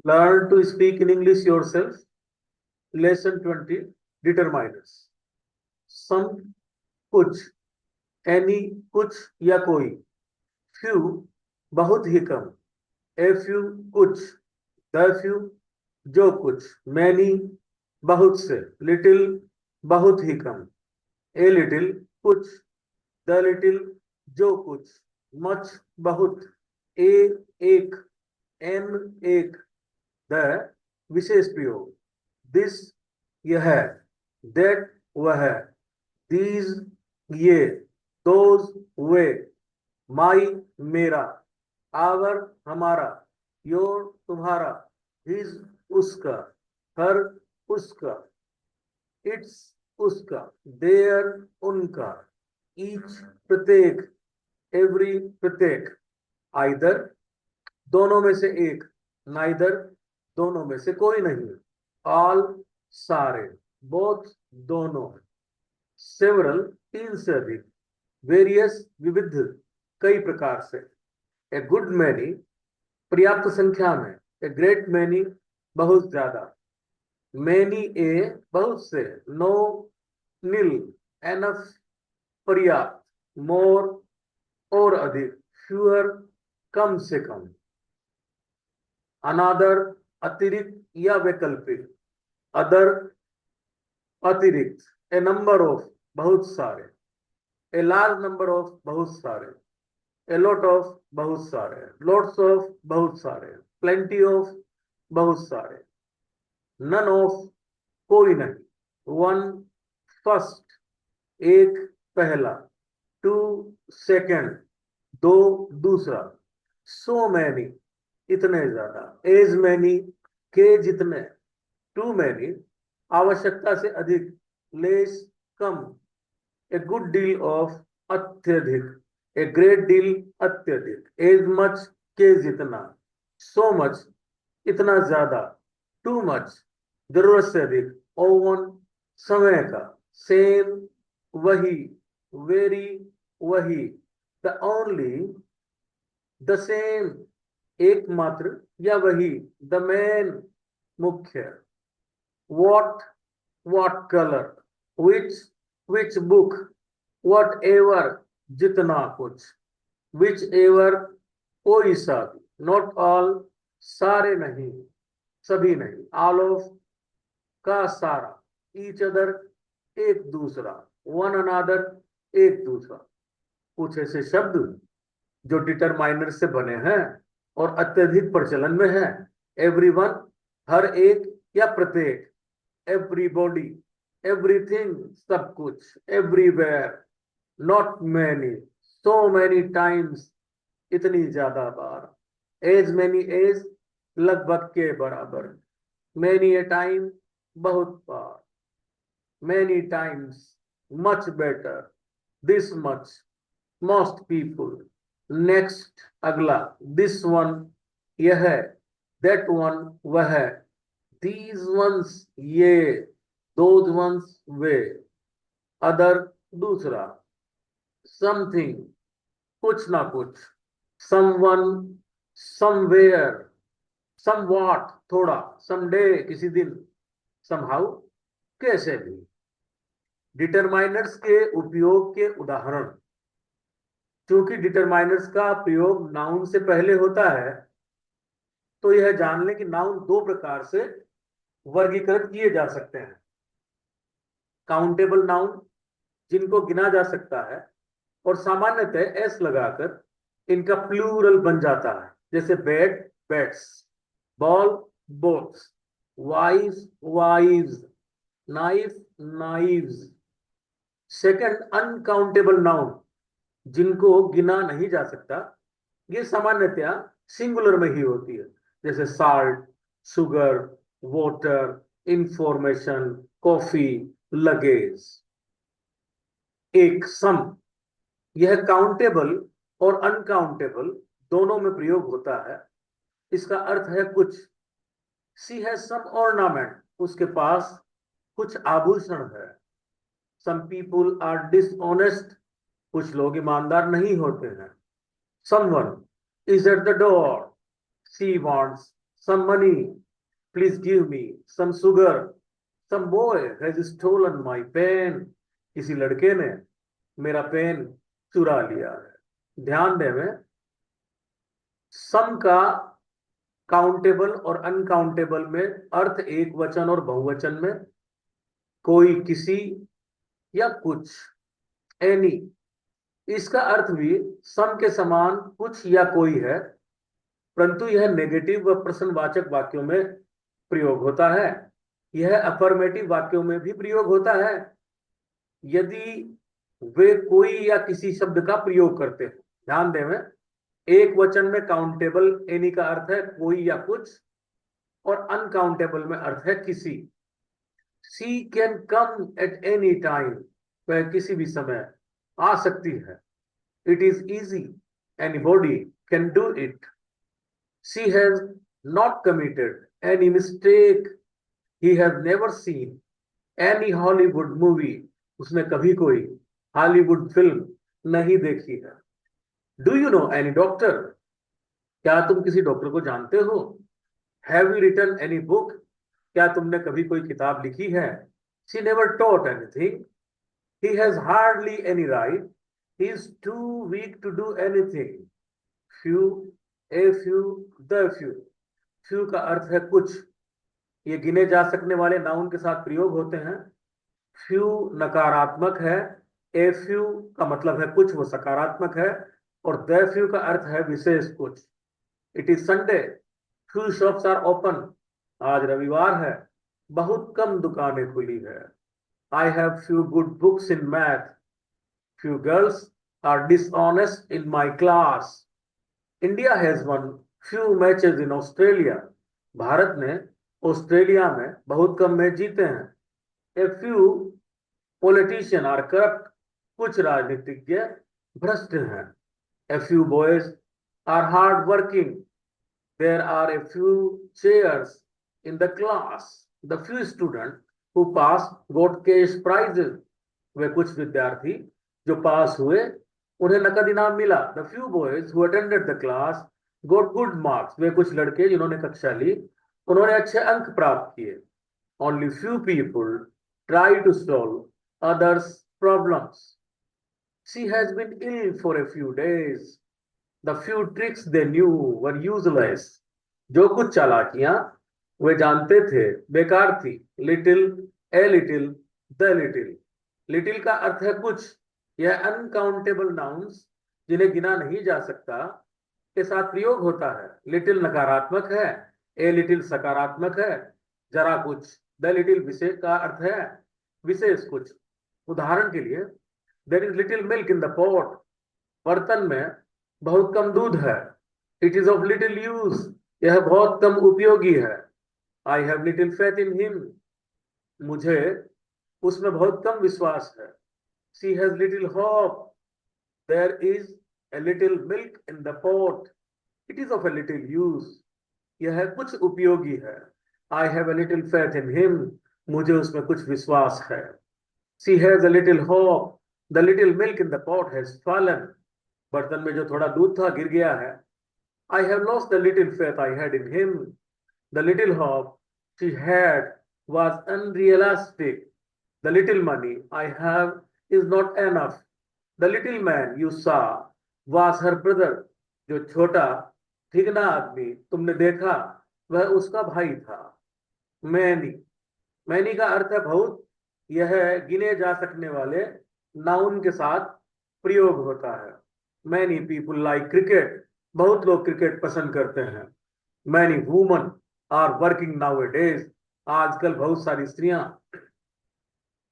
Learn to speak in English yourself. Lesson 20. Determiners. Some, कुछ, any, कुछ या कोई. Few, बहुत ही कम. A few, कुछ. The few, जो कुछ. Many, बहुत से. Little, बहुत ही कम. A little, कुछ. The little, जो कुछ. Much, बहुत. A, एक. N, एक. The, विशेष प्रयोग. This, यह. That, वह. These, ये. Those, way. My, मेरा. Our, हमारा. Your, तुम्हारा. His, उसका. Her, उसका. Its, उसका. Their, उनका. Each, प्रत्येक. Every, प्रत्येक. Either, दोनों में से एक. Neither, दोनों में से कोई नहीं. All, सारे. Both, दोनों. Several, तीन से अधिक. Various, विविध, कई प्रकार से. A good many, पर्याप्त संख्या में. A great many, बहुत ज्यादा. Many, a, बहुत से. No, nil. Enough, पर्याप्त. More, और अधिक. Fewer, कम से कम. Another, अतिरिक्त या वैकल्पिक. Other, अतिरिक्त. A number of, बहुत सारे. A large number of, बहुत सारे. A lot of, बहुत सारे. Lots of, बहुत सारे. Plenty of, बहुत सारे. None of, कोई नहीं. One, first, एक, पहला. Two, second, दो, दूसरा. So many, इतने ज्यादा. As many, के जितने. Too many, आवश्यकता से अधिक. Less, come. A good deal of, अत्यधिक. A great deal, अत्यधिक. As much, के जितना. So much, इतना ज्यादा. Too much, जरूरत से अधिक. Often, समय का. Same, वही. Very, वही. The only, the same, एकमात्र या वही. The main, मुख्य. What color. Which book. Whatever, जितना कुछ. Whichever, कोई सा भी. Not all, सारे नहीं. सभी नहीं. All of, का सारा. Each other, एक दूसरा. One another, एक दूसरा. कुछ ऐसे शब्द जो डिटरमाइनर से बने हैं और अत्यधिक प्रचलन में हैं. Everyone, हर एक या प्रत्येक. Everybody, everything, सब कुछ. Everywhere, not many, so many times, इतनी ज्यादा बार. As many as, लगभग के बराबर. Many a time, बहुत बार. Many times, much better. This much, most people. Next, अगला. This one, यह. That one, वह. These ones, ये. Those ones, way. Other, दूसरा. Something, कुछ ना कुछ. Someone, somewhere. Somewhat, थोड़ा. Someday, किसी दिन. Somehow, कैसे भी. डिटरमाइनर्स के उपयोग के उदाहरण. क्योंकि डिटरमाइनर्स का प्रयोग नाउन से पहले होता है, तो यह जान लें कि नाउन दो प्रकार से वर्गीकृत किए जा सकते हैं. काउंटेबल नाउन, जिनको गिना जा सकता है, और सामान्यतः एस लगाकर इनका प्लूरल बन जाता है. जैसे bed, beds. Ball, balls. Wife, wives. Knife, knives. Second, uncountable noun, जिनको गिना नहीं जा सकता, ये सामान्यतया सिंगुलर में ही होती है. जैसे salt, sugar, water, information, coffee, luggage. एक, सम, यह काउंटेबल और अनकाउंटेबल दोनों में प्रयोग होता है. इसका अर्थ है कुछ. सी हैज सम ऑर्नामेंट, उसके पास कुछ आभूषण है. सम पीपुल आर डिसऑनेस्ट, कुछ लोग ईमानदार नहीं होते हैं. Someone is at the door, she wants some money, please give me some sugar, some boy has stolen my pen, किसी लड़के ने मेरा पेन चुरा लिया है। ध्यान दें, सम का काउंटेबल और अनकाउंटेबल में अर्थ एक वचन और बहुवचन में, कोई, किसी या कुछ, एनी। इसका अर्थ भी सम के समान कुछ या कोई है, परंतु यह नेगेटिव व प्रश्नवाचक वाक्यों में प्रयोग होता है। यह अफर्मेटिव वाक्यों में भी प्रयोग होता है यदि वे कोई या किसी शब्द का प्रयोग करते हैं। ध्यान दें, एक वचन में काउंटेबल एनी का अर्थ है कोई या कुछ, और अनकाउंटेबल में अर्थ है किसी। She can come at any time, वह किसी भी समय आ सकती है। It is easy, anybody can do it. She has not committed any mistake, he has never seen any Hollywood movie, उसने कभी कोई हॉलीवुड फिल्म नहीं देखी है। Do you know any doctor, क्या तुम किसी डॉक्टर को जानते हो? Have you written any book, क्या तुमने कभी कोई किताब लिखी है? She never taught anything, he has hardly any right, he is too weak to do anything. Few, a few, the few. Few का अर्थ है कुछ, ये गिने जा सकने वाले नाउन के साथ प्रयोग होते हैं। फ्यू नकारात्मक है, ए फ्यू का मतलब है कुछ, वो सकारात्मक है, और द फ्यू का अर्थ है विशेष कुछ। It is Sunday, few shops are open, आज रविवार है, बहुत कम दुकानें खुली है। I have few good books in math, few girls are dishonest in my class. India has won few matches in Australia, भारत ने ऑस्ट्रेलिया में बहुत कम मैच जीते हैं। A few politician are corrupt, कुछ राजनीतिज्ञ भ्रष्ट हैं। A few boys are hard working, there are a few chairs in the class, the few students who passed got cash prizes, वे कुछ विद्यार्थी जो पास हुए उन्हें नकद इनाम मिला। the few boys who attended the class got good marks, वे कुछ लड़के जिन्होंने कक्षा ली उन्होंने अच्छे अंक प्राप्त किए। only few people try to solve others problems, she has been ill for a few days, the few tricks they knew were useless, जो कुछ चालाकियां वे जानते थे बेकार थी। Little, a little, the little. Little का अर्थ है कुछ, यह अनकाउंटेबल नाउन्स जिन्हें गिना नहीं जा सकता के साथ प्रयोग होता है। लिटिल नकारात्मक है, ए लिटिल सकारात्मक है, जरा कुछ। द लिटिल विशेष का अर्थ है विशेष कुछ। उदाहरण के लिए, there is little milk in the pot, बर्तन में बहुत कम दूध है। It is of little use, यह बहुत कम उपयोगी है। I have little faith in him, मुझे उसमें बहुत कम विश्वास है। She has little hope, there is a little milk in the pot, it is of a little use, यह कुछ उपयोगी है। I have a little faith in him, मुझे उसमें कुछ विश्वास है। She has a little hope, the little milk in the pot has fallen, बर्तन में जो थोड़ा दूध था गिर गया है। I have lost the little faith I had in him. The little hope she had was unrealistic. The little money I have is not enough. The little man you saw was her brother. जो छोटा ठिगना आदमी तुमने देखा वह उसका भाई था। Many, many का अर्थ है बहुत, यह गिने जा सकने वाले नाउन के साथ प्रयोग होता है। Many people like cricket, बहुत लोग क्रिकेट पसंद करते हैं। Many women are working nowadays, आजकल बहुत सारी स्त्रियां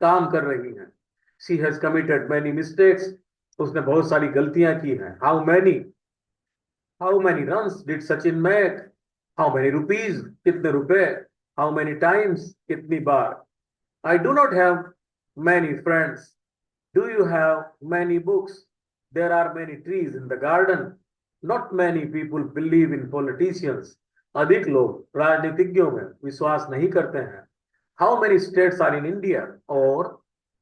काम कर रही हैं। She has committed many mistakes, उसने बहुत सारी गलतियां की हैं। How many runs did Sachin make? How many rupees, कितने रुपए? How many times, कितनी बार? I do not have many friends. Do you have many books? There are many trees in the garden. Not many people believe in politicians. अधिक लोग राजनीतिज्ञों में विश्वास नहीं करते हैं। How many states are in India? और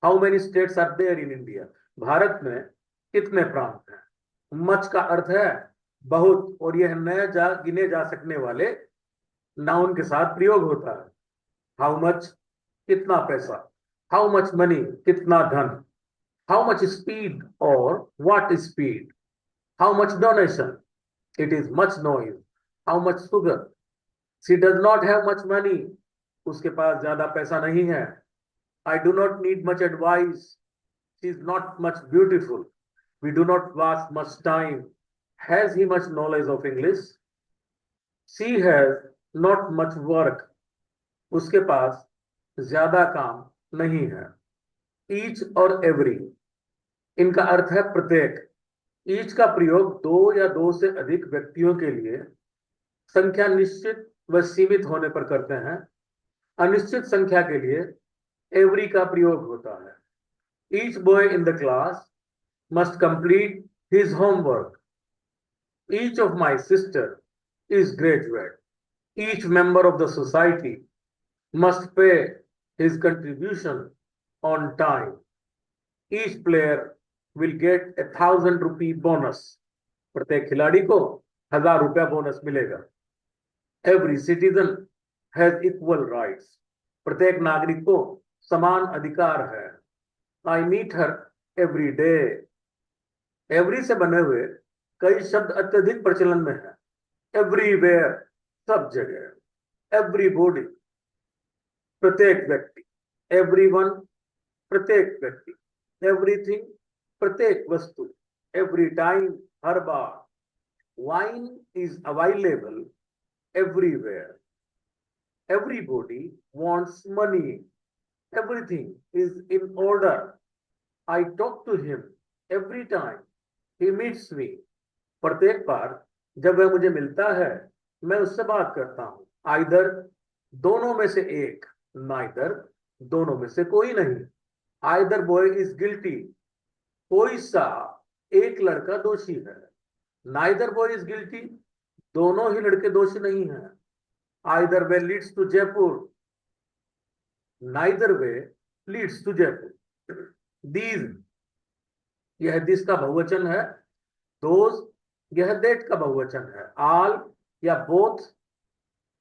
how many states are there in India? Bharat में कितने प्रांत हैं? Much का अर्थ है बहुत, और यह गिने जा सकने वाले नाउन के साथ प्रयोग होता है। हाउ मच, कितना पैसा। हाउ मच मनी, कितना धन। हाउ मच स्पीड और what speed. How much donation, it is much noise. How much sugar, she does not have much money, उसके पास ज्यादा पैसा नहीं है। I do not need much advice, she is not much beautiful. We do not waste much time, has he much knowledge of English. She has not much work, उसके पास ज्यादा काम नहीं है। ईच और एवरी, इनका अर्थ है प्रत्येक। ईच का प्रयोग दो या दो से अधिक व्यक्तियों के लिए संख्या निश्चित व सीमित होने पर करते हैं। अनिश्चित संख्या के लिए एवरी का प्रयोग होता है। Each boy in the class must complete his homework. Each of my sister is graduate. Each member of the society must pay his contribution on time. Each player will get 1,000 rupee bonus. प्रत्येक खिलाड़ी को 1,000 रुपया bonus मिलेगा। Every citizen has equal rights. प्रत्येक नागरिक को समान अधिकार है। I meet her every day. Every से बने हुए कई शब्द अत्यधिक प्रचलन में है। Everywhere, सब जगह। Everybody, प्रत्येक व्यक्ति। Everyone, प्रत्येक व्यक्ति। एवरीथिंग, प्रत्येक वस्तु। एवरी टाइम, हर बार। Wine is available everywhere. Everybody wants money. Everything is in order. I talk to him every time he meets me. प्रत्येक बार जब वह मुझे मिलता है मैं उससे बात करता हूं। आइदर, दोनों में से एक। नाइदर, दोनों में से कोई नहीं। आइदर बॉय इज गिल्टी, कोई सा एक लड़का दोषी है। नाइदर बॉय इज गिल्टी, दोनों ही लड़के दोषी नहीं हैं। Either way leads to Jaipur, neither way leads to Jaipur. These, यह दिस का बहुवचन है। दोज, यह दैट का बहुवचन है। आल या बोथ,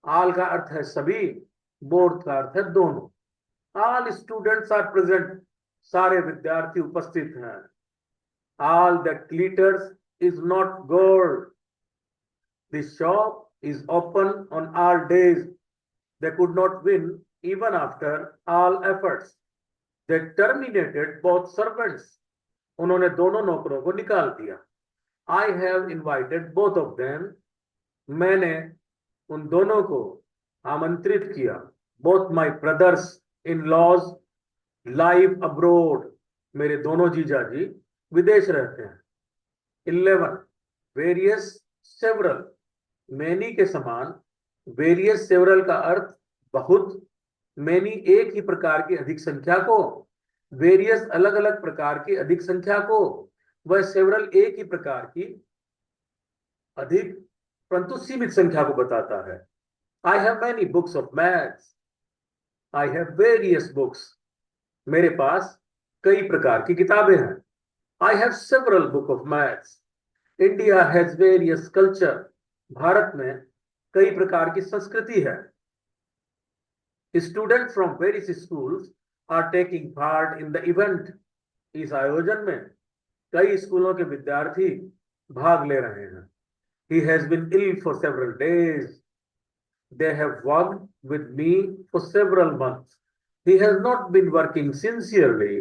आल का अर्थ है सभी, बोथ का अर्थ है दोनों। आल स्टूडेंट्स आर प्रेजेंट, सारे विद्यार्थी उपस्थित हैं। All that glitters is not gold. The shop is open on all days. They could not win even after all efforts. They terminated both servants. उन्होंने दोनों नौकरों को निकाल दिया। I have invited both of them. मैंने उन दोनों को आमंत्रित किया। Both my brothers-in-laws live abroad. मेरे दोनों जीजाजी विदेश रहते हैं। 11, वेरियस सेवरल, मैनी के समान। वेरियस सेवरल का अर्थ बहुत। मैनी एक ही प्रकार की अधिक संख्या को, वेरियस अलग अलग प्रकार की अधिक संख्या को, वह सेवरल एक ही प्रकार की अधिक परंतु सीमित संख्या को बताता है। I have many books of maths. I have various books, मेरे पास कई प्रकार की किताबें हैं। I have several book of maths. India has various culture. Bharat में कई प्रकार की संस्कृति है। Students from various schools are taking part in the event. इस आयोजन में कई स्कूलों के विद्यार्थी भाग ले रहे हैं। He has been ill for several days. They have worked with me for several months. He has not been working sincerely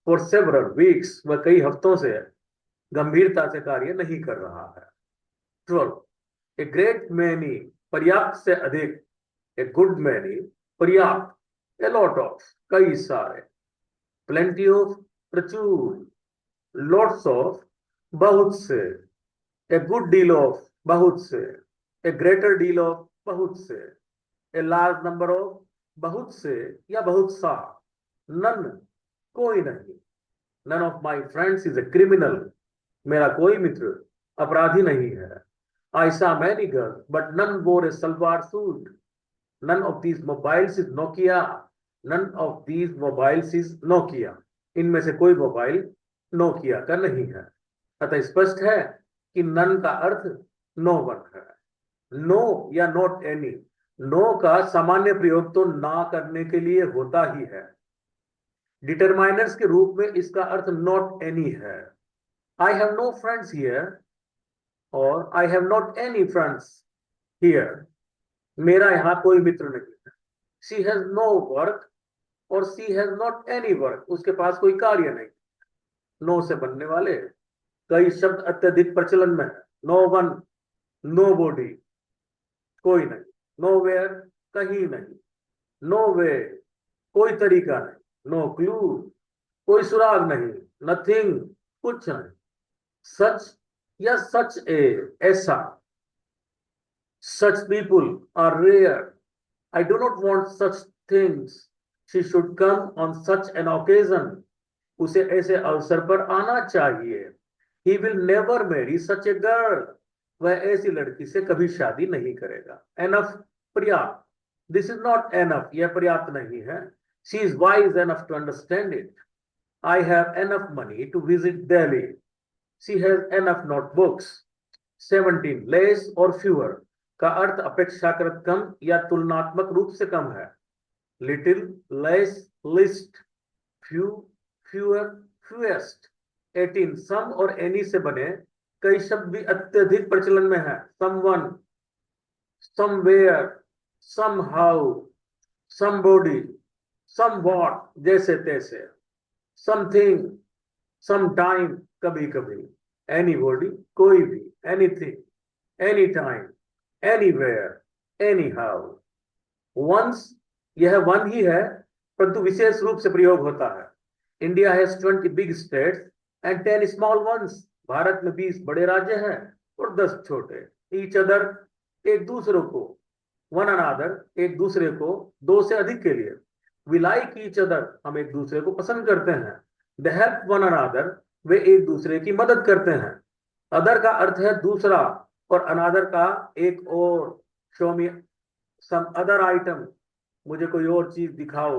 for several weeks. वह कई हफ्तों से गंभीरता से कार्य नहीं कर रहा है। 12, a great many, पर्याप्त से अधिक। a good many, पर्याप्त। a lot of, कई सारे। plenty of, प्रचुर। lots of, बहुत से। a good deal of, बहुत से। a greater deal of, बहुत से। a large number of, बहुत से या बहुत सा। none, कोई नहीं। None of my friends is a criminal. मेरा कोई मित्र अपराधी नहीं है। I saw many girls, but none wore a salwar suit. None of these mobiles is Nokia. None of these mobiles is Nokia. इनमें से कोई मोबाइल नोकिया का नहीं है। अतः स्पष्ट है कि none का अर्थ no one है। No या not any, नो का सामान्य प्रयोग तो ना करने के लिए होता ही है। डिटरमाइनर्स के रूप में इसका अर्थ नॉट एनी है। I have no friends here और I have not any friends here. मेरा यहाँ कोई मित्र नहीं है। शी हैज नो वर्क और she has not any work, उसके पास कोई कार्य नहीं। नो से बनने वाले कई शब्द अत्यधिक प्रचलन में है। नो वन, नो बॉडी, कोई नहीं। नो वेयर, कहीं नहीं। नो वे, कोई तरीका नहीं। नो क्लू, कोई सुराग नहीं। नथिंग, कुछ नहीं। सच या सच ए, ऐसा। Such people are rare. I do not want such things. She should come on such an occasion. उसे ऐसे अवसर पर आना चाहिए। He will never marry such a girl. वह ऐसी लड़की से कभी शादी नहीं करेगा। Enough, पर्याप्त। This is not enough. यह पर्याप्त नहीं है। She is wise enough to understand it. I have enough money to visit Delhi. She has enough notebooks. 17 less or fewer का अर्थ अपेक्षाकृत कम या तुलनात्मक रूप से कम है। Little, less, list, few, fewer, fewest. 18 सम और एनी से बने कई शब्द भी अत्यधिक प्रचलन में है। Someone, somewhere, somehow, somebody, somewhat, जैसे तैसे। समथिंग, समटाइम, कभी कभी। एनीबॉडी, कोई भी। Anything, any time, anywhere, anyhow. Once, यह वन ही है परंतु विशेष रूप से प्रयोग होता है। India has 20 big states and 10 small ones. Bharat में 20 बड़े राज्य हैं और 10 छोटे। ईच अदर, एक दूसरे को। वन अनादर, एक दूसरे को, दो से अधिक के लिए। वी लाइक ईच अदर, हम एक दूसरे को पसंद करते हैं। दे हेल्प वन अनादर, वे एक दूसरे की मदद करते हैं। अदर का अर्थ है दूसरा और अनादर का एक और। Show me some other item, मुझे कोई और चीज दिखाओ।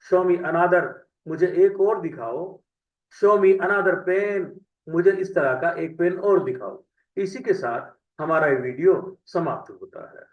शो मी अनादर, मुझे एक और दिखाओ। शो मी अनादर पेन, मुझे इस तरह का एक पेन और दिखाओ। इसी के साथ हमारा ये वीडियो समाप्त होता है।